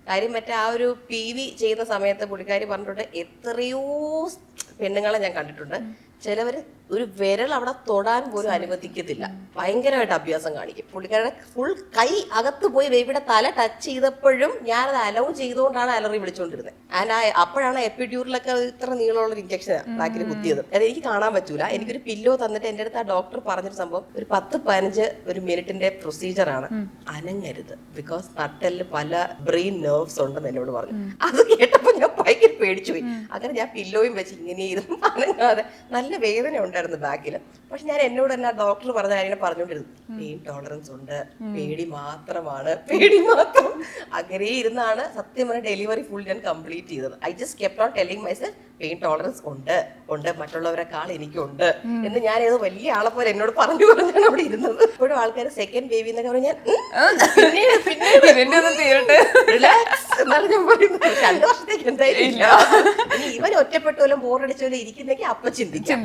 കാര്യം മറ്റേ ആ ഒരു PV ചെയ്യുന്ന സമയത്ത് പുള്ളിക്കാരി പറഞ്ഞിട്ടുണ്ട് എത്രയോ പെണ്ണുങ്ങളെ ഞാൻ കണ്ടിട്ടുണ്ട്, ചിലവര് ഒരു വിരൽ അവിടെ തൊടാൻ പോലും അനുവദിക്കത്തില്ല, ഭയങ്കരമായിട്ട് അഭ്യാസം കാണിക്കും. പുള്ളിക്കാരുടെ ഫുൾ കൈ അകത്ത് പോയി ബേബിയുടെ തല ടച്ച് ചെയ്തപ്പോഴും ഞാനത് അലൗ ചെയ്തുകൊണ്ടാണ് അലറി വിളിച്ചുകൊണ്ടിരുന്നത്. അപ്പോഴാണ് എപ്പിഡ്യൂറിലൊക്കെ ഇത്ര നീളമുള്ള ഒരു ഇഞ്ചക്ഷൻ ബാക്കിൽ കുത്തിയത്. അത് എനിക്ക് കാണാൻ പറ്റൂല. എനിക്കൊരു പില്ലോ തന്നിട്ട് എൻ്റെ അടുത്ത് ആ ഡോക്ടർ പറഞ്ഞൊരു സംഭവം, ഒരു 10-15 മിനിറ്റിന്റെ പ്രൊസീജിയറാണ്, അനങ്ങരുത്, ബിക്കോസ് നട്ടലിൽ പല ബ്രെയിൻ നെർവ്സ് ഉണ്ടെന്ന് എന്നോട് പറഞ്ഞു. അത് കേട്ടപ്പോൾ ഞാൻ ഭയങ്കര പേടിച്ചു പോയി. അങ്ങനെ ഞാൻ പില്ലോയും വെച്ച് ഇങ്ങനെ ഇരുന്നു അനങ്ങാതെ. നല്ല വേദന ഉണ്ടായിരുന്നു ബാക്കിൽ. പക്ഷെ ഞാൻ എന്നോട് തന്നെ ആ ഡോക്ടർ പറഞ്ഞ കാര്യം പറഞ്ഞുകൊണ്ടിരുന്നു, പെയിൻ ടോളറൻസ് ഉണ്ട്, പേടി മാത്രമാണ്, പേടി മാത്രം. അങ്ങനെ ഇരുന്നാണ് സത്യം പറഞ്ഞ ഡെലിവറി ഫുൾ ഞാൻ കംപ്ലീറ്റ് ചെയ്തത്. I just kept on telling myself pain tolerance ഉണ്ട്, മറ്റുള്ളവരെക്കാൾ എനിക്കുണ്ട് എന്ന് ഞാൻ ഏതോ വലിയ ആളെ പോലെ എന്നോട് പറഞ്ഞാണ് അവിടെ ഇരുന്നത്. ഇപ്പോഴും ആൾക്കാർ സെക്കൻഡ് ബേബി എന്നൊക്കെ പറഞ്ഞാൽ റിലാക്സ് എന്നാണ് ഞാൻ പറയുന്നത്. 2 വർഷത്തേക്ക് എന്തായാലും ഇല്ല. ഇനി ഇവൻ ഒറ്റപ്പെട്ടോലും ബോറടിച്ചോലും ഇരിക്കുന്നെങ്കിൽ അപ്പൊ ചിന്തിക്കാം.